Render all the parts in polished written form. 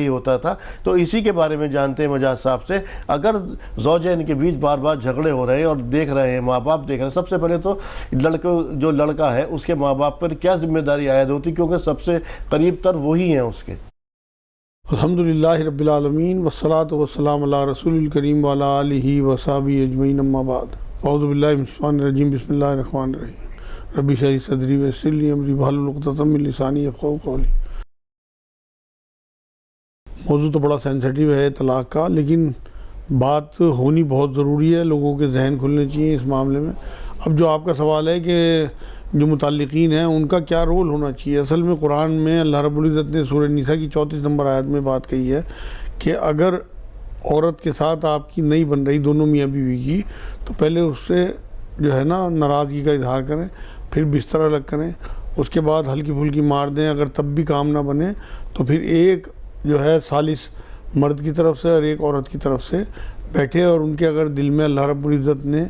ہی ہوتا تھا۔ تو اسی کے بارے میں جانتے ہیں مجاز صاحب سے، اگر زوجین کے بیچ بار بار جھگڑے ہو رہے ہیں اور دیکھ رہے ہیں ماں باپ دیکھ رہے ہیں، سب سے پہلے تو جو لڑکا ہے اس کے ماں باپ پر کیا ذمہ داری عائد ہوتی، کیونکہ سب سے قریب تر وہی ہیں اس کے؟ الحمدللہ رب العالمین والصلاة والسلام علی رسول الکریم وعلی آلہ وصحبہ اجمعین، اما بعد، اعوذ باللہ من الشیطان الرجیم، بسم اللہ الرحمن الرحیم، رب اشرح لی صدری ویسر لی امری واحلل عقدۃ من لسانی یفقہوا قولی۔ موضوع تو بڑا سینسٹیو ہے طلاق کا، لیکن بات ہونی بہت ضروری ہے، لوگوں کے ذہن کھلنے چاہیے اس معاملے میں۔ اب جو آپ کا سوال ہے کہ جو متعلقین ہیں ان کا کیا رول ہونا چاہیے، اصل میں قرآن میں اللہ رب العزت نے سورہ نساء کی 34 نمبر آیت میں بات کہی ہے کہ اگر عورت کے ساتھ آپ کی نہیں بن رہی، دونوں میاں بیوی کی، تو پہلے اس سے جو ہے نا ناراضگی کا اظہار کریں، پھر بستر الگ کریں، اس کے بعد ہلکی پھلکی مار دیں، اگر تب بھی کام نہ بنے تو پھر ایک جو ہے ثالث مرد کی طرف سے اور ایک عورت کی طرف سے بیٹھے، اور ان کے اگر دل میں اللہ رب العزت نے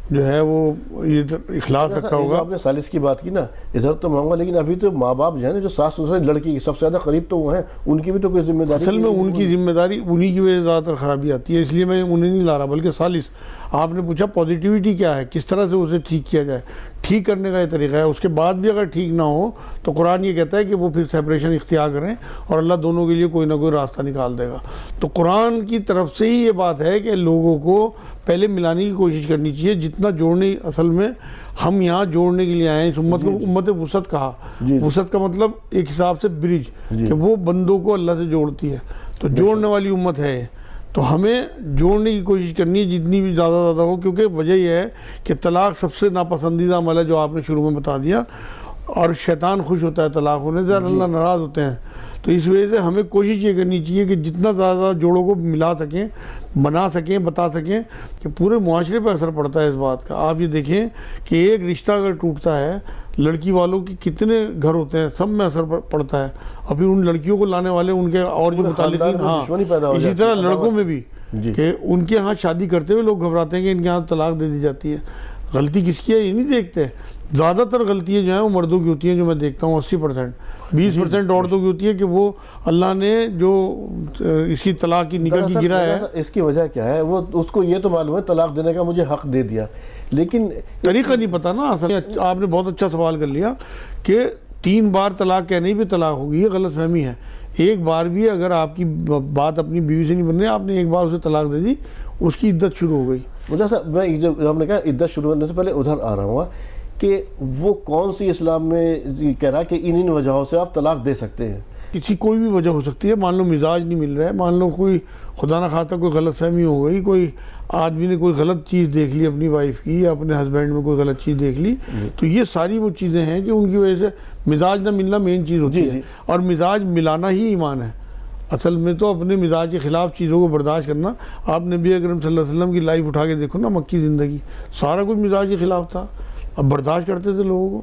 جو ہے وہ یہ اخلاص رکھا ہوگا۔ آپ نے ثالث کی بات کی نا، ادھر تو مانگا، لیکن ابھی تو ماں باپ جو ہے نا، جو ساس سسر لڑکی کی سب سے زیادہ قریب تو وہ ہیں، ان کی بھی تو کوئی ذمہ داری؟ اصل میں ان کی ذمہ داری انہی کی وجہ سے زیادہ تر خرابی آتی ہے، اس لیے میں انہیں نہیں لا رہا، بلکہ ثالث۔ آپ نے پوچھا پازیٹیوٹی کیا ہے، کس طرح سے اسے ٹھیک کیا جائے، ٹھیک کرنے کا یہ طریقہ ہے۔ اس کے بعد بھی اگر ٹھیک نہ ہو تو قرآن یہ کہتا ہے کہ وہ پھر سیپریشن اختیار کریں، اور اللہ دونوں کے لیے کوئی نہ کوئی راستہ نکال دے گا۔ تو قرآن کی طرف سے ہی یہ بات ہے کہ لوگوں کو پہلے ملانے کی کوشش کرنی چاہیے، جتنا جوڑنے، اصل میں ہم یہاں جوڑنے کے لیے آئے ہیں اس امت کو۔ امت وسط کہا، وسط کا مطلب ایک حساب سے برج، کہ وہ بندوں کو اللہ سے جوڑتی ہے، تو جوڑنے والی امت ہے۔ تو ہمیں جوڑنے کی کوشش کرنی ہے جتنی بھی زیادہ ہو، کیونکہ وجہ یہ ہے کہ طلاق سب سے ناپسندیدہ عمل ہے، جو آپ نے شروع میں بتا دیا، اور شیطان خوش ہوتا ہے طلاق ہونے سے، اللہ ناراض ہوتے ہیں۔ تو اس وجہ سے ہمیں کوشش یہ کرنی چاہیے کہ جتنا زیادہ جوڑوں کو ملا سکیں، بنا سکیں، بتا سکیں، کہ پورے معاشرے پہ اثر پڑتا ہے اس بات کا۔ آپ یہ دیکھیں کہ ایک رشتہ اگر ٹوٹتا ہے، لڑکی والوں کی کتنے گھر ہوتے ہیں، سب میں اثر پڑتا ہے، اور پھر ان لڑکیوں کو لانے والے ان کے اور جو متعلقین، ہاں اسی طرح لڑکوں میں بھی، کہ ان کے ہاں شادی کرتے ہوئے لوگ گھبراتے ہیں کہ ان کے ہاں طلاق دے دی جاتی ہے۔ غلطی کس کی ہے یہ نہیں دیکھتے، زیادہ تر غلطیاں جو ہیں وہ مردوں کی ہوتی ہیں، جو میں دیکھتا ہوں 80%، 20% عورتوں کی ہوتی ہے، کہ وہ اللہ نے جو اس کی طلاق کی نکاح کی گرا ہے۔ اس کی وجہ کیا ہے؟ وہ اس کو یہ تو معلوم ہے طلاق دینے کا مجھے حق دے دیا، لیکن طریقہ نہیں پتا نا۔ اصل آپ نے بہت اچھا سوال کر لیا کہ 3 بار طلاق کہنے پہ طلاق ہوگی، یہ غلط فہمی ہے۔ ایک بار بھی اگر آپ کی بات اپنی بیوی سے نہیں بن رہی، آپ نے ایک بار اسے طلاق دے دی، اس کی عدت شروع ہو گئی۔ میں ہم نے کہا عدت شروع ہونے سے پہلے ادھر آ رہا ہوں کہ وہ کون سی اسلام میں کہہ رہا ہے کہ ان وجہوں سے آپ طلاق دے سکتے ہیں؟ کسی کوئی بھی وجہ ہو سکتی ہے، مان لو مزاج نہیں مل رہا ہے، مان لو کوئی خدا نہ خواستہ کوئی غلط فہمی ہو گئی، کوئی آدمی نے کوئی غلط چیز دیکھ لی اپنی وائف کی، یا اپنے ہسبینڈ میں کوئی غلط چیز دیکھ لی، تو یہ ساری وہ چیزیں ہیں کہ ان کی وجہ سے مزاج نہ ملنا مین چیز ہوتی ہے، اور مزاج ملانا ہی ایمان ہے۔ اصل میں تو اپنے مزاج کے خلاف چیزوں کو برداشت کرنا، آپ نبی اکرم صلی اللہ علیہ وسلم کی لائف اٹھا کے دیکھو نا، مکی زندگی سارا کچھ مزاج کے خلاف تھا، اب برداشت کرتے تھے لوگوں کو،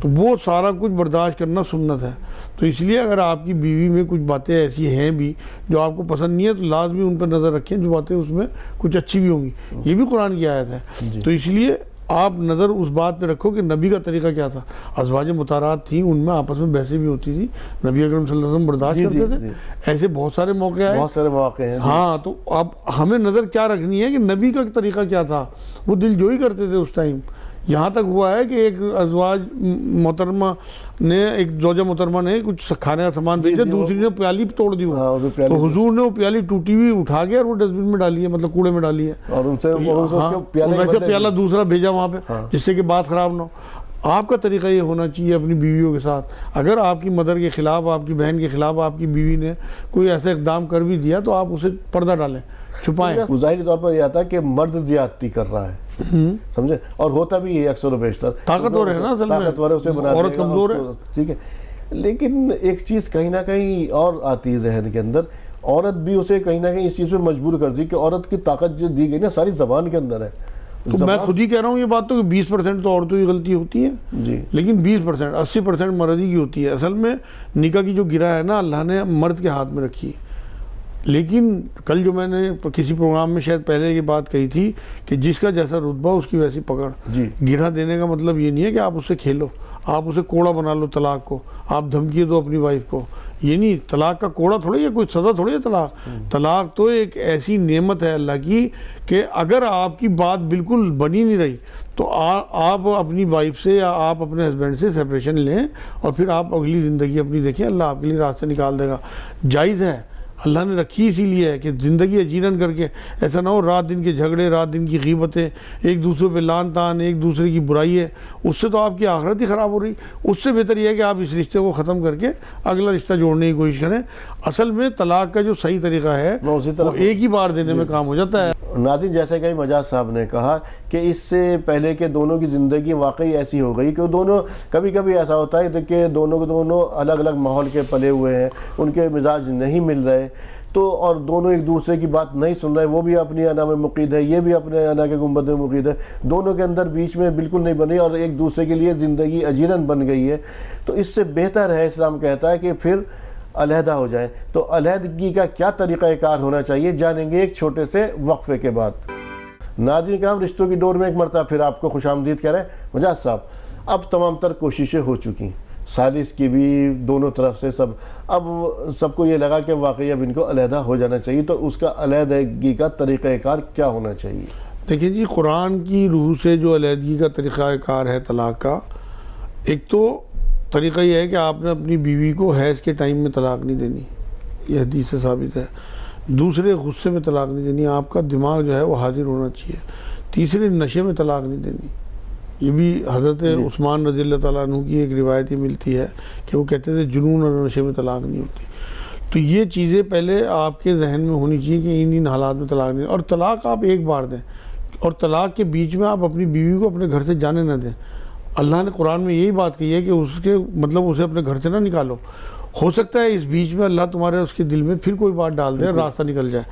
تو وہ سارا کچھ برداشت کرنا سنت ہے۔ تو اس لیے اگر آپ کی بیوی میں کچھ باتیں ایسی ہیں بھی جو آپ کو پسند نہیں ہے، تو لازمی ان پر نظر رکھیں، جو باتیں اس میں کچھ اچھی بھی ہوں گی، یہ بھی قرآن کی آیت ہے۔ تو اس لیے آپ نظر اس بات پہ رکھو کہ نبی کا طریقہ کیا تھا۔ ازواج مطہرات تھیں، ان میں آپس میں بحثیں بھی ہوتی تھی، نبی اکرم صلی اللہ علیہ وسلم برداشت کرتے تھے۔ ایسے بہت سارے موقع آئے، بہت سارے مواقع ہیں۔ ہاں، تو اب ہمیں نظر کیا رکھنی ہے کہ نبی کا طریقہ کیا تھا، وہ دل جوئی کرتے تھے اس ٹائم۔ یہاں تک ہوا ہے کہ ایک ازواج محترمہ نے، ایک زوجہ محترمہ نے کچھ کھانے کا سامان بھیجا، دوسری نے پیالی توڑ دی، تو حضور نے وہ پیالی ٹوٹی ہوئی اٹھا کے اور وہ ڈسٹ بن میں ڈالی ہے، مطلب کوڑے میں ڈالی ہے، اور ان سے پیالہ دوسرا بھیجا وہاں پہ، جس سے کہ بات خراب نہ ہو۔ آپ کا طریقہ یہ ہونا چاہیے اپنی بیویوں کے ساتھ، اگر آپ کی مدر کے خلاف، آپ کی بہن کے خلاف آپ کی بیوی نے کوئی ایسا اقدام کر بھی دیا، تو آپ اسے پردہ ڈالیں، چھپائیں۔ ظاہری طور پر یہ آتا ہے کہ مرد زیادتی کر رہا ہے، سمجھے، اور ہوتا بھی ہے اکثر و بیشتر، طاقتور ہے نا، اصل میں طاقتور ہے، اسے بنا عورت کمزور ہے، ٹھیک ہے۔ لیکن ایک چیز کہیں نہ کہیں اور آتی ہے ذہن کے اندر، عورت بھی اسے کہیں نہ کہیں اس چیز پہ مجبور کر دی کہ عورت کی طاقت جو دی گئی نا ساری زبان کے اندر ہے۔ تو میں خود ہی کہہ رہا ہوں یہ بات تو کہ 20% تو عورتوں کی غلطی ہوتی ہے، لیکن 20%، 80% مرد ہی کی ہوتی ہے۔ اصل میں نکاح کی جو گرہ ہے نا، اللہ نے مرد کے ہاتھ میں رکھی ہے، لیکن کل جو میں نے کسی پروگرام میں شاید پہلے یہ بات کہی تھی کہ جس کا جیسا رتبہ اس کی ویسی پکڑ. گرا دینے کا مطلب یہ نہیں ہے کہ آپ اس سے کھیلو، آپ اسے کوڑا بنا لو طلاق کو، آپ دھمکی دو اپنی وائف کو. یہ نہیں، طلاق کا کوڑا تھوڑی ہے، کوئی سزا تھوڑی ہے طلاق. طلاق تو ایک ایسی نعمت ہے اللہ کی کہ اگر آپ کی بات بالکل بنی نہیں رہی تو آپ اپنی وائف سے یا آپ اپنے ہسبینڈ سے سیپریشن لیں اور پھر آپ اگلی زندگی اپنی دیکھیں، اللہ آپ کے لیے راستے نکال دے گا. جائز ہے، اللہ نے رکھی اسی لیے ہے کہ زندگی اجیرن کر کے ایسا نہ ہو رات دن کے جھگڑے، رات دن کی غیبتیں، ایک دوسرے پہ لان تان، ایک دوسرے کی برائی ہے. اس سے تو آپ کی آخرت ہی خراب ہو رہی. اس سے بہتر یہ ہے کہ آپ اس رشتے کو ختم کر کے اگلا رشتہ جوڑنے کی کوشش کریں. اصل میں طلاق کا جو صحیح طریقہ ہے وہ ایک ہی بار دینے میں کام ہو جاتا ہے. ناظرین، جیسے کہ مجاز صاحب نے کہا کہ اس سے پہلے کہ دونوں کی زندگی واقعی ایسی ہو گئی کہ دونوں کبھی کبھی ایسا ہوتا ہے کہ دونوں الگ الگ ماحول کے پلے ہوئے ہیں، ان کے مزاج نہیں مل رہے، تو اور دونوں ایک دوسرے کی بات نہیں سن رہے. وہ بھی اپنی انا میں مقید ہے، یہ بھی اپنے انا کے گنبد میں مقید ہے. دونوں کے اندر بیچ میں بالکل نہیں بنی اور ایک دوسرے کے لیے زندگی اجیرن بن گئی ہے. تو اس سے بہتر ہے، اسلام کہتا ہے کہ پھر علیحدہ ہو جائیں. تو علیحدگی کا کیا طریقہ کار ہونا چاہیے جانیں گے ایک چھوٹے سے وقفے کے بعد. ناظرین کرام، رشتوں کی ڈور میں ایک مرتبہ پھر آپ کو خوش آمدید کریں. مجاز صاحب، اب تمام تر کوششیں ہو چکی، سالس کی بھی، دونوں طرف سے اب سب کو یہ لگا کہ واقعی اب ان کو علیحدہ ہو جانا چاہیے. تو اس کا علیحدگی کا طریقہ کار کیا ہونا چاہیے؟ دیکھیں جی، قرآن کی روح سے جو علیحدگی کا طریقہ کار ہے طلاق کا، ایک تو طریقہ یہ ہے کہ آپ نے اپنی بیوی کو حیض کے ٹائم میں طلاق نہیں دینی، یہ حدیث سے ثابت ہے. دوسرے، غصے میں طلاق نہیں دینی، آپ کا دماغ جو ہے وہ حاضر ہونا چاہیے. تیسرے، نشے میں طلاق نہیں دینی. یہ بھی حضرت عثمان رضی اللہ تعالیٰ عنہ کی ایک روایت ہی ملتی ہے کہ وہ کہتے تھے جنون اور نشے میں طلاق نہیں ہوتی. تو یہ چیزیں پہلے آپ کے ذہن میں ہونی چاہیے کہ ان حالات میں طلاق نہیں. اور طلاق آپ ایک بار دیں، اور طلاق کے بیچ میں آپ اپنی بیوی کو اپنے گھر سے جانے نہ دیں. اللہ نے قرآن میں یہی بات کہی ہے کہ اس کے مطلب اسے اپنے گھر سے نہ نکالو. ہو سکتا ہے اس بیچ میں اللہ تمہارے اس کے دل میں پھر کوئی بات ڈال دے اور راستہ نکل جائے.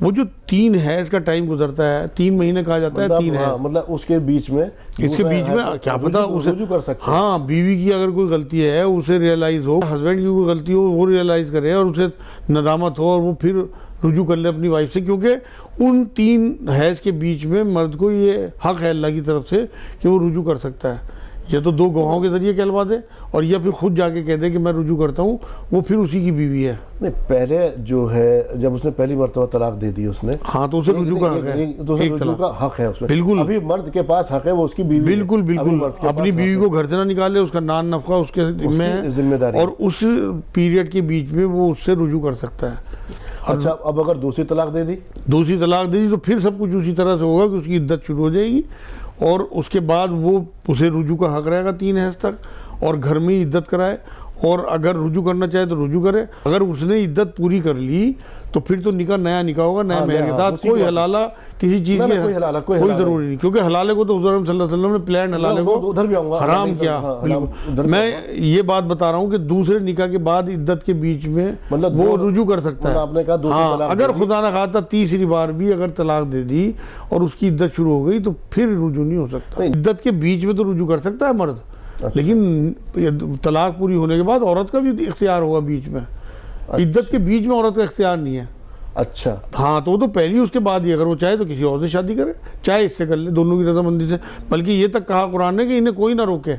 وہ جو 3 حیض کا ٹائم گزرتا ہے، 3 مہینے کہا جاتا ہے، 3 حیض، مطلب اس کے بیچ میں کیا پتا اسے رجوع کر سکتے ہیں. ہاں، بیوی کی اگر کوئی غلطی ہے اسے ریئلائز ہو، ہسبینڈ کی کوئی غلطی ہو وہ ریئلائز کرے اور اسے ندامت ہو اور وہ پھر رجوع کر لے اپنی وائف سے. کیونکہ ان 3 حیض کے بیچ میں مرد کو یہ حق ہے اللہ کی طرف سے کہ وہ رجوع کر سکتا ہے. یا تو 2 گواہوں کے ذریعے کہلوا دے اور یا پھر خود جا کے کہہ دے کہ میں رجوع کرتا ہوں، وہ پھر اسی کی بیوی ہے. نہیں، پہلے جو ہے جب اس نے پہلی مرتبہ طلاق دے دی اس نے، ہاں تو اسے رجوع کا حق ہے. رجوع کا حق ہے اس میں. بالکل، ابھی مرد کے پاس حق ہے، وہ اس کی بیوی. بالکل اپنی بیوی کو گھر سے نہ نکالے، اس کا نان نفقہ اس کے ذمہ داری، اور اس پیریڈ کے بیچ میں وہ اس سے رجوع کر سکتا ہے. اچھا، اب اگر دوسری طلاق دے دی تو پھر سب کچھ اسی طرح سے ہوگا کہ اس کی عدت شروع ہو جائے گی اور اس کے بعد وہ اسے رجوع کا حق رہے گا 3 حیض تک، اور گھر میں ہی عدت کرائے. اور اگر رجوع کرنا چاہے تو رجوع کرے. اگر اس نے عدت پوری کر لی تو پھر تو نیا نکاح ہوگا، نیا مہر کے ساتھ. کوئی حلالہ کسی چیز کی کوئی ضروری نہیں، کیونکہ حلالے کو تو حضور صلی اللہ علیہ وسلم نے پلان حلالے کو حرام کیا. میں یہ بات بتا رہا ہوں کہ دوسرے نکاح کے بعد عدت کے بیچ میں وہ رجوع کر سکتا ہے. ہاں، اگر خدا نہ خواستہ تیسری بار بھی اگر طلاق دے دی اور اس کی عدت شروع ہو گئی تو پھر رجوع نہیں ہو سکتا. عدت کے بیچ میں تو رجوع کر سکتا ہے مرد، لیکن طلاق پوری ہونے کے بعد عورت کا بھی اختیار ہوگا بیچ میں. عدت کے بیچ میں عورت کا اختیار نہیں ہے. اچھا، ہاں، تو وہ تو پہلی اس کے بعد ہی اگر وہ چاہے تو کسی اور سے شادی کرے، چاہے اس سے کر لے، دونوں کی رضامندی سے. بلکہ یہ تک کہا قرآن نے کہ انہیں کوئی نہ روکے.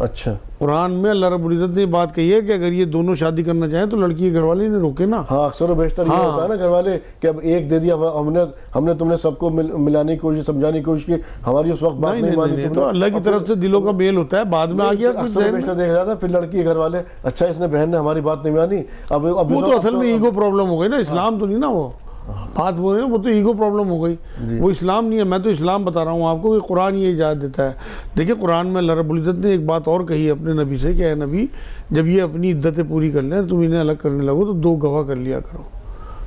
اچھا، قرآن میں اللہ رب العزت نے یہ بات کہی ہے کہ اگر یہ دونوں شادی کرنا چاہیں تو لڑکی کے گھر والے انہیں روکے نا. ہاں، اکثر و بیشتر یہ ہوتا ہے نا گھر والے کہ اب ایک دے دیا، ہم نے تم نے سب کو ملانے کی کوشش، سمجھانے کی کوشش کی، ہماری اس وقت بات نہیں مانی. تو اللہ کی طرف سے دلوں کا میل ہوتا ہے، بعد میں آ گیا. اکثر و بیشتر دیکھا جاتا ہے پھر لڑکی کے گھر والے، اچھا اس نے بہن نے ہماری بات نہیں مانی. اب وہ تو اصل میں ایگو پرابلم ہو گئی نا، اسلام تو نہیں نا وہ بات بول رہے ہیں، وہ تو ایگو پرابلم ہو گئی. وہ اسلام نہیں ہے. میں تو اسلام بتا رہا ہوں آپ کو کہ قرآن یہ اجازت دیتا ہے. دیکھیں قرآن میں اللہ رب العزت نے ایک بات اور کہی ہے اپنے نبی سے کہ اے نبی، جب یہ اپنی عدتیں پوری کر لیں تم انہیں الگ کرنے لگو تو 2 گواہ کر لیا کرو.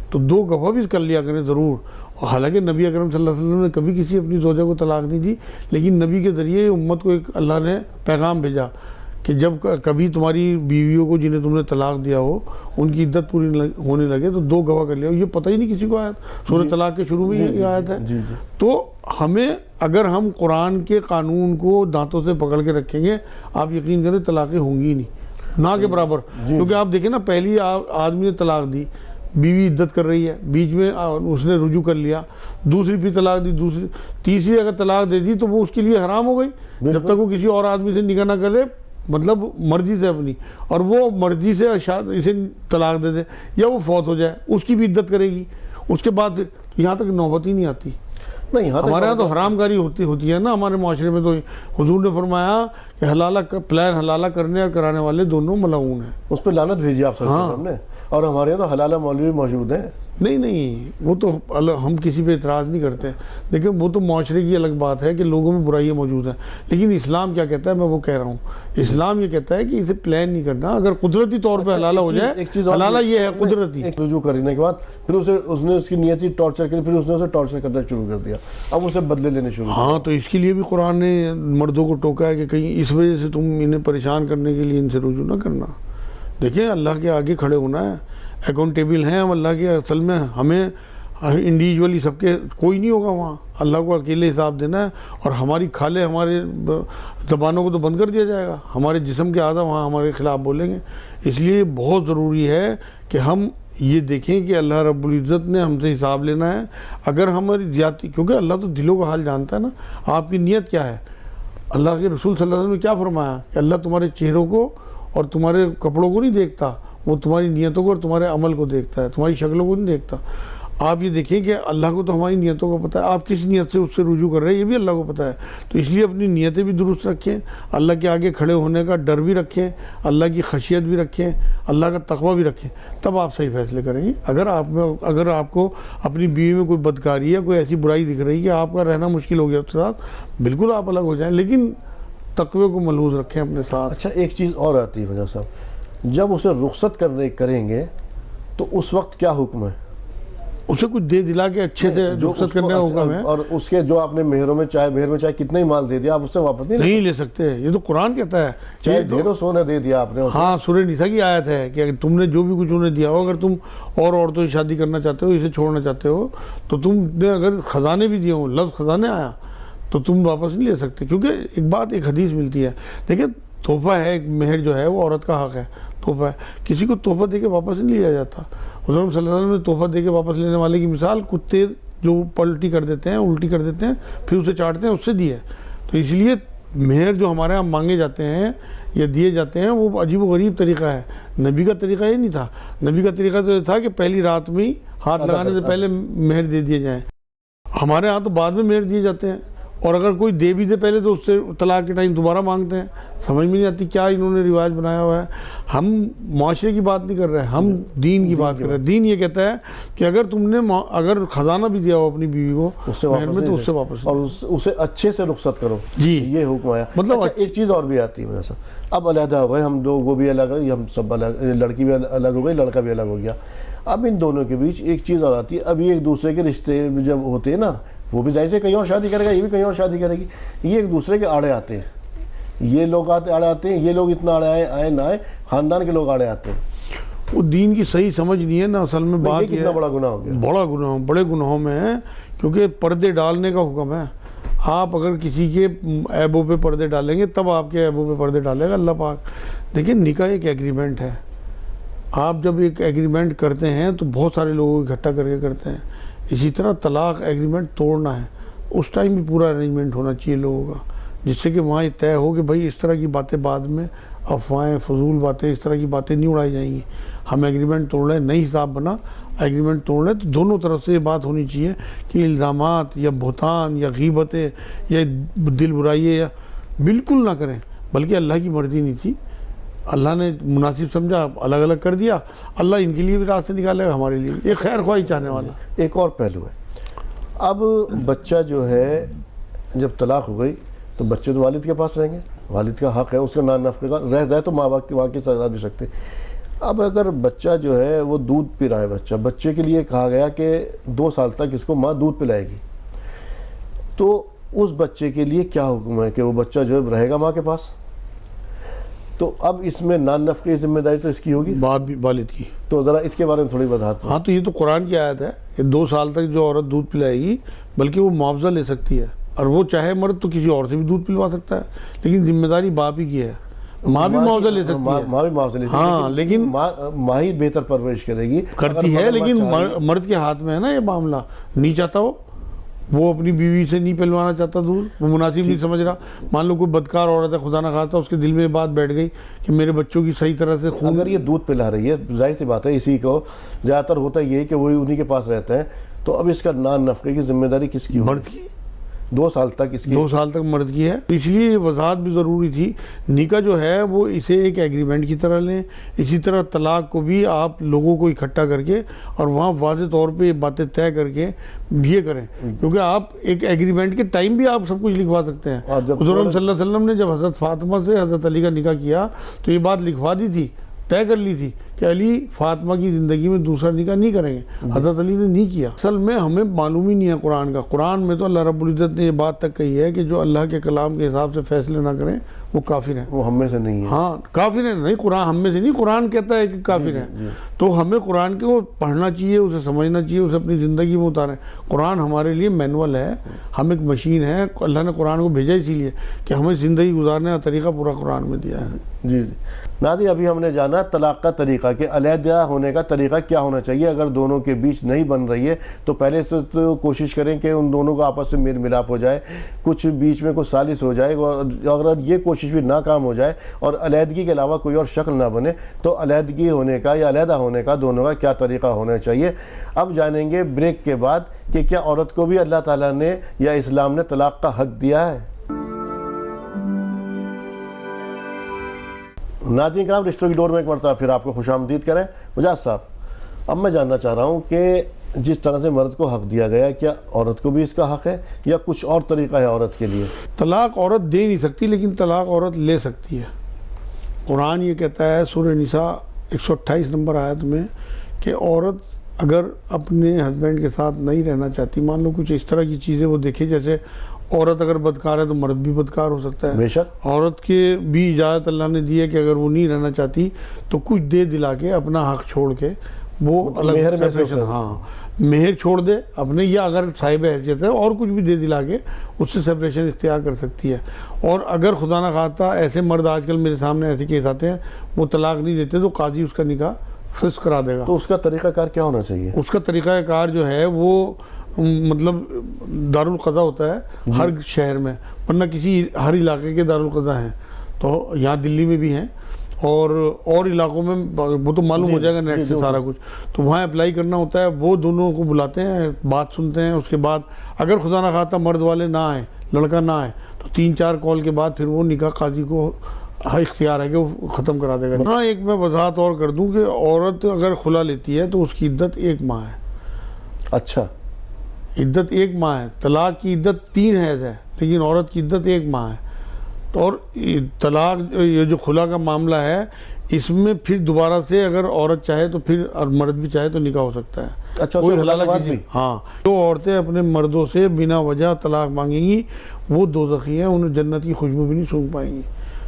تو 2 گواہ بھی کر لیا کریں ضرور. اور حالانکہ نبی اکرم صلی اللہ علیہ وسلم نے کبھی کسی اپنی زوجہ کو طلاق نہیں دی، لیکن نبی کے ذریعے امت کو ایک اللہ نے پیغام بھیجا کہ جب کبھی تمہاری بیویوں کو جنہیں تم نے طلاق دیا ہو ان کی عدت پوری ہونے لگے تو 2 گواہ کر لیا. یہ پتہ ہی نہیں کسی کو آیت، سورہ طلاق کے شروع میں یہ آیت ہے. تو ہمیں اگر ہم قرآن کے قانون کو دانتوں سے پکڑ کے رکھیں گے، آپ یقین کریں طلاقیں ہوں گی ہی نہیں، نہ کے برابر. کیونکہ آپ دیکھیں نا، پہلی آدمی نے طلاق دی، بیوی عدت کر رہی ہے، بیچ میں اس نے رجوع کر لیا، دوسری بھی طلاق دی، دوسری تیسری اگر طلاق دے دی تو وہ اس کے لیے حرام ہو گئی جب تک وہ کسی اور آدمی سے نکاح نہ کرے، مطلب مرضی سے اپنی، اور وہ مرضی سے اسے طلاق دے دے یا وہ فوت ہو جائے، اس کی بھی عدت کرے گی، اس کے بعد یہاں تک نوبت ہی نہیں آتی۔ نہیں، ہمارے یہاں تو حرام کاری ہوتی ہے نا، ہمارے معاشرے میں تو حضور نے فرمایا کہ پلان حلالہ کرنے اور کرانے والے دونوں ملعون ہیں، اس پہ لعنت بھیجی آپ صلی اللہ علیہ وسلم نے، اور ہمارے یہاں تو حلالہ مولوی موجود ہیں۔ نہیں وہ تو ہم کسی پہ اعتراض نہیں کرتے، لیکن وہ تو معاشرے کی الگ بات ہے کہ لوگوں میں برائیاں موجود ہیں، لیکن اسلام کیا کہتا ہے، میں وہ کہہ رہا ہوں، اسلام یہ کہتا ہے کہ اسے پلان نہیں کرنا، اگر قدرتی طور پہ حلالہ ہو جائے، حلالہ یہ ہے قدرتی۔ ایک رجوع کرنے کے بعد پھر اس نے اس کی نیتی ٹارچر کی، پھر اس نے اسے ٹارچر کرنا شروع کر دیا، اب اسے بدلے لینے شروع۔ ہاں تو اس کے لیے بھی قرآن نے مردوں کو ٹوکا ہے کہ کہیں اس وجہ سے تم انہیں پریشان کرنے کے لیے ان سے رجوع نہ کرنا۔ دیکھیں اللہ کے آگے کھڑے ہونا ہے، اکاؤنٹیبل ہیں ہم اللہ کے، اصل میں ہمیں انڈیویجولی سب کے کوئی نہیں ہوگا وہاں، اللہ کو اکیلے حساب دینا ہے، اور ہماری کھالے ہمارے زبانوں کو تو بند کر دیا جائے گا، ہمارے جسم کے اعضاء وہاں ہمارے خلاف بولیں گے، اس لیے بہت ضروری ہے کہ ہم یہ دیکھیں کہ اللہ رب العزت نے ہم سے حساب لینا ہے، اگر ہماری زیادتی، کیونکہ اللہ تو دلوں کا حال جانتا ہے نا، آپ کی نیت کیا ہے۔ اللہ کے رسول صلی اللہ علیہ وسلم نے کیا فرمایا کہ اللہ تمہارے چہروں کو اور تمہارے کپڑوں کو نہیں دیکھتا، وہ تمہاری نیتوں کو اور تمہارے عمل کو دیکھتا ہے، تمہاری شکلوں کو نہیں دیکھتا۔ آپ یہ دیکھیں کہ اللہ کو تو ہماری نیتوں کو پتہ ہے، آپ کس نیت سے اس سے رجوع کر رہے ہیں یہ بھی اللہ کو پتہ ہے، تو اس لیے اپنی نیتیں بھی درست رکھیں، اللہ کے آگے کھڑے ہونے کا ڈر بھی رکھیں، اللہ کی خشیت بھی رکھیں، اللہ کا تقوی بھی رکھیں، تب آپ صحیح فیصلے کریں گے۔ اگر آپ کو اپنی بیوی میں کوئی بدکاری ہے، کوئی ایسی برائی دکھ رہی ہے کہ آپ کا رہنا مشکل ہو گیا اس کے ساتھ، بالکل آپ الگ ہو جائیں، لیکن تقوی کو ملحوظ رکھیں اپنے ساتھ۔ اچھا ایک چیز اور آتی ہے وجہ صاحب، جب اسے رخصت کریں گے تو اس وقت کیا حکم ہے؟ اسے کچھ دے دلا کے اچھے سے رخصت کرنے کا حکم ہے، اور اس کے جو آپ نے مہر میں چاہے کتنا ہی مال دے دیا، آپ اس سے واپس نہیں لے سکتے، یہ تو قرآن کہتا ہے، چاہے ڈھیروں سونا دے دیا آپ نے۔ ہاں سورہ نساء کی آیت ہے کہ اگر تم نے جو بھی کچھ انہیں دیا ہو، اگر تم اور عورتوں سے شادی کرنا چاہتے ہو، اسے چھوڑنا چاہتے ہو، تو تم نے اگر خزانے بھی دیے ہوں، لفظ خزانے آیا تو تم واپس نہیں لے سکتے، کیونکہ ایک حدیث ملتی ہے، دیکھیں تحفہ ہے، ایک مہر جو ہے وہ عورت کا حق ہے، تحفہ ہے، کسی کو تحفہ دے کے واپس نہیں لیا جاتا۔ حضور صلی اللہ علیہ وسلم نے تحفہ دے کے واپس لینے والے کی مثال کتے جو الٹی کر دیتے ہیں پھر اسے چاٹتے ہیں، اس سے دی ہے۔ تو اس لیے مہر جو ہمارے یہاں مانگے جاتے ہیں یا دیے جاتے ہیں وہ عجیب و غریب طریقہ ہے، نبی کا طریقہ یہ نہیں تھا، نبی کا طریقہ تو یہ تھا کہ پہلی رات میں ہی ہاتھ لگانے سے پہلے مہر دے دیے جائیں، ہمارے ہاں تو بعد میں مہر دیے جاتے ہیں، اور اگر کوئی دے بھی دے پہلے تو اس سے طلاق کے ٹائم دوبارہ مانگتے ہیں، سمجھ میں نہیں آتی کیا انہوں نے رواج بنایا ہوا ہے۔ ہم معاشرے کی بات نہیں کر رہے، ہم دین کی بات کر رہے ہیں۔ دین یہ کہتا ہے کہ اگر تم نے اگر خزانہ بھی دیا ہو اپنی بیوی کو مہر میں تو اس سے واپس، اور اسے اچھے سے رخصت کرو، جی یہ حکم آیا۔ مطلب ایک چیز اور بھی آتی ہے، اب علیحدہ ہو گئے ہم لوگ، وہ بھی الگ ہے، ہم سب الگ، لڑکی بھی الگ ہو گئی، لڑکا بھی الگ ہو گیا، اب ان دونوں کے بیچ ایک چیز اور آتی ہے، اب یہ ایک دوسرے کے رشتے جب ہوتے ہیں نا، وہ بھی ظاہر سے کہیں اور شادی کرے گا، یہ بھی کہیں اور شادی کرے گی، یہ ایک دوسرے کے آڑے آتے ہیں، یہ لوگ آڑے آتے ہیں، یہ لوگ اتنا آڑے آئے نہ آئے، خاندان کے لوگ آڑے آتے ہیں۔ وہ دین کی صحیح سمجھ نہیں ہے نا، اصل میں بات یہ کتنا بڑا گناہ ہو گیا، بڑا گناہ، بڑے گناہوں میں ہے، کیونکہ پردے ڈالنے کا حکم ہے۔ آپ اگر کسی کے عیبوں پہ پردے ڈالیں گے تب آپ کے عیبوں پہ پردے ڈالے گا اللہ پاک۔ دیکھیں نکاح ایک ایگریمنٹ ہے، آپ جب ایک ایگریمنٹ کرتے ہیں تو بہت سارے لوگوں کو اکٹھا کر کے کرتے ہیں، اسی طرح طلاق ایگریمنٹ توڑنا ہے، اس ٹائم بھی پورا ارینجمنٹ ہونا چاہیے لوگوں کا، جس سے کہ وہاں یہ طے ہو کہ بھائی اس طرح کی باتیں بعد میں، افواہیں فضول باتیں، اس طرح کی باتیں نہیں اڑائی جائیں گی، ہم ایگریمنٹ توڑ لیں، نئی حساب بنا ایگریمنٹ توڑ لیں، تو دونوں طرف سے یہ بات ہونی چاہیے کہ الزامات یا بہتان یا غیبتیں یا دل برائییں یا بالکل نہ کریں، بلکہ اللہ کی مرضی نہیں تھی، اللہ نے مناسب سمجھا الگ الگ کر دیا، اللہ ان کے لیے بھی راستے نکالے گا، ہمارے لیے یہ خیر خواہی چاہنے والا۔ ایک اور پہلو ہے، اب بچہ جو ہے جب طلاق ہو گئی تو بچے تو والد کے پاس رہیں گے، والد کا حق ہے اس کا نان نفقے کا، رہ تو ماں باپ کے وہاں کی سزا بھی سکتے۔ اب اگر بچہ جو ہے وہ دودھ پی رہا ہے، بچے کے لیے کہا گیا کہ 2 سال تک اس کو ماں دودھ پلائے گی، تو اس بچے کے لیے کیا حکم ہے کہ وہ بچہ جو ہے رہے گا ماں کے پاس؟ تو اب اس میں نان نفقے کی ذمہ داری تو اس کی ہوگی، والد کی، تو ذرا اس کے بارے میں تھوڑی وضاحت۔ ہاں تو یہ تو قرآن کی آیت ہے کہ 2 سال تک جو عورت دودھ پلائے گی بلکہ وہ معاوضہ لے سکتی ہے، اور وہ چاہے مرد تو کسی اور سے بھی دودھ پلوا سکتا ہے، لیکن ذمہ داری باپ ہی کی ہے، ماں بھی معاوضہ لے سکتی ہے، ماں بھی معاوضہ لے سکتی ہے، ہاں، لیکن ماں ہی بہتر پرورش کرے گی، کرتی ہے، لیکن مرد کے ہاتھ میں ہے نا یہ معاملہ، نہیں چاہتا وہ اپنی بیوی سے نہیں پہلوانا چاہتا دودھ، وہ مناسب نہیں سمجھ رہا. مان لو کوئی بدکار عورت ہے، خدا نہ خواستہ اس کے دل میں یہ بات بیٹھ گئی کہ میرے بچوں کی صحیح طرح سے خون، اگر یہ دودھ پلا رہی ہے، ظاہر سی بات ہے اسی کو زیادہ تر ہوتا یہ ہے کہ وہی انہی کے پاس رہتا ہے، تو اب اس کا نان نفقے کی ذمہ داری کس کی ہوگی؟ مرد کی. 2 سال تک اس کی 2 سال تک مرد کی ہے، اس لیے یہ وضاحت بھی ضروری تھی. نکاح جو ہے وہ اسے ایک ایگریمنٹ کی طرح لیں. اسی طرح طلاق کو بھی آپ لوگوں کو اکٹھا کر کے اور وہاں واضح طور پہ یہ باتیں طے کر کے یہ کریں، کیونکہ آپ ایک ایگریمنٹ کے ٹائم بھی آپ سب کچھ لکھوا سکتے ہیں. حضور صلی اللہ علیہ وسلم نے جب حضرت فاطمہ سے حضرت علی کا نکاح کیا تو یہ بات لکھوا دی تھی، طے کر لی تھی کہ علی فاطمہ کی زندگی میں دوسرا نکاح نہیں کریں گے. حضرت علی نے نہیں کیا. اصل میں ہمیں معلوم ہی نہیں ہے قرآن کا. قرآن میں تو اللہ رب العزت نے یہ بات تک کہی ہے کہ جو اللہ کے کلام کے حساب سے فیصلے نہ کریں وہ کافر ہیں. وہ ہم میں سے نہیں ہے. ہاں کافر ہیں، نہیں قرآن ہم میں سے نہیں، قرآن کہتا ہے کہ کافر ہیں. تو ہمیں قرآن کو پڑھنا چاہیے، اسے سمجھنا چاہیے، اسے اپنی زندگی میں اتاریں. قرآن ہمارے لیے مینول ہے، ہم ایک مشین ہے. اللہ نے قرآن کو بھیجا اسی لیے کہ ہمیں زندگی گزارنے کا طریقہ پورا قرآن میں دیا ہے. جی ناظرین، ابھی ہم نے جانا طلاق کا طریقہ کہ علیحدہ ہونے کا طریقہ کیا ہونا چاہیے. اگر دونوں کے بیچ نہیں بن رہی ہے تو پہلے سے تو کوشش کریں کہ ان دونوں کا آپس میں میل ملاپ ہو جائے، کچھ بیچ میں کچھ سالس ہو جائے. اور اگر یہ کوشش بھی ناکام ہو جائے اور علیحدگی کے علاوہ کوئی اور شکل نہ بنے تو علیحدگی ہونے کا یا علیحدہ ہونے کا دونوں کا کیا طریقہ ہونا چاہیے. اب جانیں گے بریک کے بعد کہ کیا عورت کو بھی اللہ تعالیٰ نے یا اسلام نے طلاق کا حق دیا ہے. ناظرین کرام، رشتوں کی ڈور میں ایک مرتبہ پھر آپ کو خوش آمدید کریں. مجاز صاحب، اب میں جاننا چاہ رہا ہوں کہ جس طرح سے مرد کو حق دیا گیا ہے، کیا عورت کو بھی اس کا حق ہے یا کچھ اور طریقہ ہے عورت کے لیے؟ طلاق عورت دے نہیں سکتی، لیکن طلاق عورت لے سکتی ہے. قرآن یہ کہتا ہے سورہ نساء 128 نمبر آیت میں کہ عورت اگر اپنے ہسبینڈ کے ساتھ نہیں رہنا چاہتی، مان لو کچھ اس طرح کی چیزیں وہ دیکھے، جیسے عورت اگر بدکار ہے تو مرد بھی بدکار ہو سکتا ہے. بے شک عورت کے بھی اجازت اللہ نے دی ہے کہ اگر وہ نہیں رہنا چاہتی تو کچھ دے دلا کے اپنا حق چھوڑ کے وہ مہر میں سے ہاں مہر چھوڑ دے اپنے، یا اگر صاحب حیثیت ہے اور کچھ بھی دے دلا کے اس سے سیپریشن اختیار کر سکتی ہے. اور اگر خدا نہ خواستہ ایسے مرد آج کل میرے سامنے ایسے کیس آتے ہیں وہ طلاق نہیں دیتے تو قاضی اس کا نکاح فسخ کرا دے گا. تو اس کا طریقہ کار کیا ہونا چاہیے؟ اس کا طریقہ کار جو ہے وہ مطلب دارالقضاء ہوتا ہے ہر شہر میں، ورنہ کسی ہر علاقے کے دارالقضاء ہیں. تو یہاں دلی میں بھی ہیں اور علاقوں میں وہ تو معلوم ہو جائے گا نیٹ سے سارا کچھ. تو وہاں اپلائی کرنا ہوتا ہے، وہ دونوں کو بلاتے ہیں، بات سنتے ہیں. اس کے بعد اگر خدا نہ خواستہ مرد والے نہ آئیں، لڑکا نہ آئے، تو 3-4 کال کے بعد پھر وہ نکاح قاضی کو اختیار ہے کہ وہ ختم کرا دے گا. ہاں ایک میں وضاحت اور کر دوں کہ عورت اگر خلا لیتی ہے تو اس کی عدت 1 ماہ ہے. اچھا، عدت 1 ماہ ہے. طلاق کی عدت 3 حیض ہے، لیکن عورت کی عدت 1 ماہ ہے. اور طلاق یہ جو خلا کا معاملہ ہے اس میں پھر دوبارہ سے اگر عورت چاہے تو پھر اور مرد بھی چاہے تو نکاح ہو سکتا ہے. اچھا، کوئی حلال بات بھی. ہاں، جو عورتیں اپنے مردوں سے بنا وجہ طلاق مانگیں گی وہ دوزخی ہیں، انہیں جنت کی خوشبو بھی نہیں سونگھ پائیں گی.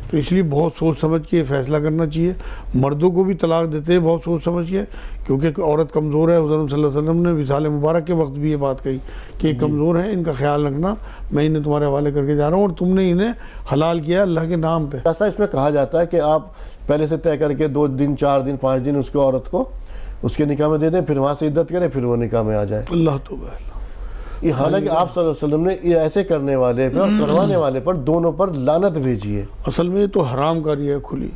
تو اس لیے بہت سوچ سمجھ کے فیصلہ کرنا چاہیے. مردوں کو بھی طلاق دیتے ہیں بہت سوچ سمجھ کے، کیونکہ عورت کمزور ہے. حضور صلی اللہ علیہ وسلم نے وصال مبارک کے وقت بھی یہ بات کہی کہ یہ کمزور ہیں، ان کا خیال رکھنا، میں انہیں تمہارے حوالے کر کے جا رہا ہوں اور تم نے انہیں حلال کیا اللہ کے نام پہ. ایسا اس میں کہا جاتا ہے کہ آپ پہلے سے طے کر کے 2 دن 4 دن 5 دن اس کو عورت کو اس کے نکاح میں دے دیں، پھر وہاں سے عدت کریں، پھر وہ نکاح میں آ جائے. اللہ توبہ. یہ حالانکہ آپ صلی اللہ علیہ وسلم نے یہ ایسے کرنے والے پر اور کروانے والے پر دونوں پر لعنت بھیجی ہے. اصل میں یہ تو حرام کاری ہے کھلی،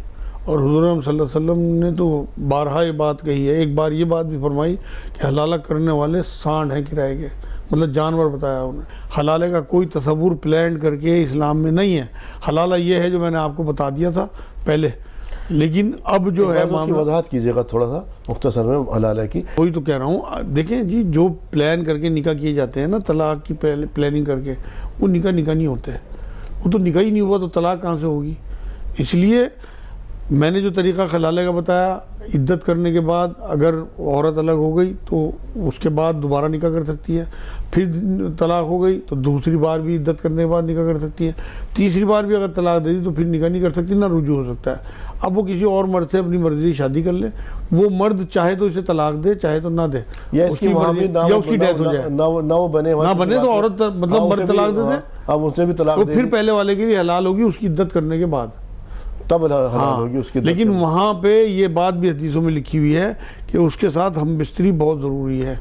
اور حضور صلی اللہ علیہ وسلم نے تو بارہا یہ بات کہی ہے. ایک بار یہ بات بھی فرمائی کہ حلالہ کرنے والے سانڈ ہیں کرائے کے، مطلب جانور بتایا انہیں. حلالے کا کوئی تصور پلان کر کے اسلام میں نہیں ہے. حلالہ یہ ہے جو میں نے آپ کو بتا دیا تھا پہلے، لیکن اب جو ہے معاملہ وضاحت کیجیے گا تھوڑا سا مختصر میں حلالہ کی. وہی تو کہہ رہا ہوں. دیکھیں جی، جو پلان کر کے نکاح کیے جاتے ہیں نا، طلاق کی پلاننگ کر کے، وہ نکاح نہیں ہوتے. وہ تو نکاح ہی نہیں ہوا تو طلاق کہاں سے ہوگی؟ اس لیے میں نے جو طریقہ حلالے کا بتایا، عدت کرنے کے بعد اگر عورت الگ ہو گئی تو اس کے بعد دوبارہ نکاح کر سکتی ہے. پھر طلاق ہو گئی تو دوسری بار بھی عدت کرنے کے بعد نکاح کر سکتی ہے. تیسری بار بھی اگر طلاق دے دی تو پھر نکاح نہیں کر سکتی، نہ رجوع ہو سکتا ہے. اب وہ کسی اور مرد سے اپنی مرضی شادی کر لے، وہ مرد چاہے تو اسے طلاق دے، چاہے تو نہ دے، یا اس کی ڈیتھ ہو جائے، نہ بنے تو عورت مطلب مرد طلاق دے دے، اب اس نے بھی طلاق تو پھر پہلے والے کے لیے حلال ہوگی اس کی عدت کرنے کے بعد. تب حلال ہوگی اس کی. لیکن وہاں پہ یہ بات بھی حدیثوں میں لکھی ہوئی ہے کہ اس کے ساتھ ہم بستری بہت ضروری ہے،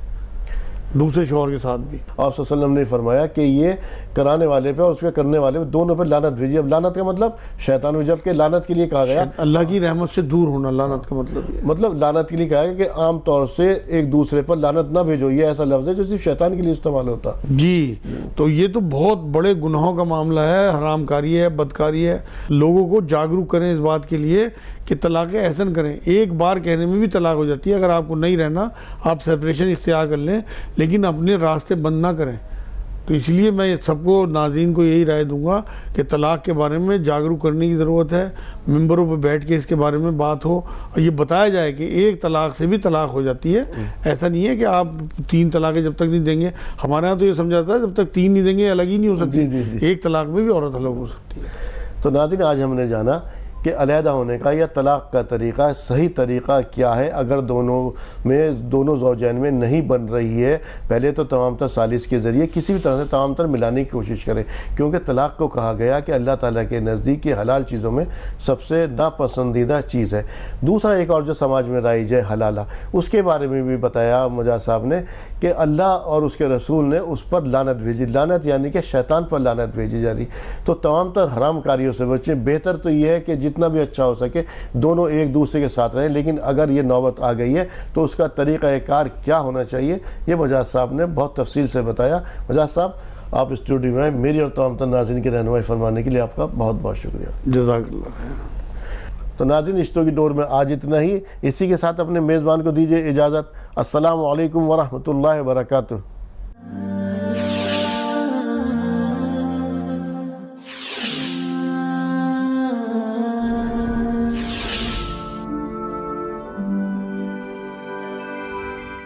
دوسرے شوہر کے ساتھ بھی. آپ صلی اللہ علیہ وسلم نے فرمایا کہ یہ کرانے والے پہ اور اس پہ کرنے والے پہ دونوں پہ لعنت بھیجی. اب لعنت کا مطلب شیطان کو جب کہ لعنت کے لیے کہا گیا، اللہ کی رحمت سے دور ہونا لعنت کا مطلب یہ ہے. مطلب لعنت کے لیے کہا گیا کہ عام طور سے ایک دوسرے پر لعنت نہ بھیجو، یہ ایسا لفظ ہے جو صرف شیطان کے لیے استعمال ہوتا. جی تو یہ تو بہت بڑے گناہوں کا معاملہ ہے، حرام کاری ہے، بدکاری ہے. لوگوں کو جاگروک کریں اس بات کے لیے کہ طلاق احسن کریں. ایک بار کہنے میں بھی طلاق ہو جاتی ہے. اگر آپ کو نہیں رہنا آپ سیپریشن اختیار کر لیں، لیکن اپنے راستے بند نہ کریں. تو اس لیے میں سب کو ناظرین کو یہی رائے دوں گا کہ طلاق کے بارے میں جاگروک کرنے کی ضرورت ہے. ممبروں پہ بیٹھ کے اس کے بارے میں بات ہو اور یہ بتایا جائے کہ ایک طلاق سے بھی طلاق ہو جاتی ہے. ایسا نہیں ہے کہ آپ 3 طلاقیں جب تک نہیں دیں گے. ہمارے ہاں تو یہ سمجھا جاتا ہے جب تک 3 نہیں دیں گے الگ ہی نہیں ہو سکتی. ایک طلاق میں بھی عورت الگ ہو سکتی ہے. تو ناظرین آج ہم نے جانا کہ علیحدہ ہونے کا یا طلاق کا طریقہ، صحیح طریقہ کیا ہے اگر دونوں زوجین میں نہیں بن رہی ہے. پہلے تو تمام تر ثالث کے ذریعے کسی بھی طرح سے تمام تر ملانے کی کوشش کریں، کیونکہ طلاق کو کہا گیا کہ اللہ تعالیٰ کے نزدیک یہ حلال چیزوں میں سب سے ناپسندیدہ چیز ہے. دوسرا ایک اور جو سماج میں رائج ہے حلالہ، اس کے بارے میں بھی بتایا مجاز صاحب نے کہ اللہ اور اس کے رسول نے اس پر لعنت بھیجی. لعنت یعنی کہ شیطان پر لعنت بھیجی جا رہی. تو تمام تر حرام کاریوں سے بچیں. بہتر تو یہ ہے کہ جتنا بھی اچھا ہو سکے دونوں ایک دوسرے کے ساتھ رہیں. لیکن اگر یہ نوبت آ گئی ہے تو اس کا طریقہ کار کیا ہونا چاہیے یہ مجاز صاحب نے بہت تفصیل سے بتایا. مجاز صاحب آپ اسٹوڈیو میں میری اور تمام تر ناظرین کی رہنمائی فرمانے کے لیے آپ کا بہت بہت شکریہ. جزاک اللہ خیر. تو ناظرین اشتوں کی ڈور میں آج اتنا ہی. اسی کے ساتھ اپنے میزبان کو دیجیے اجازت. السلام علیکم ورحمۃ اللہ وبرکاتہ.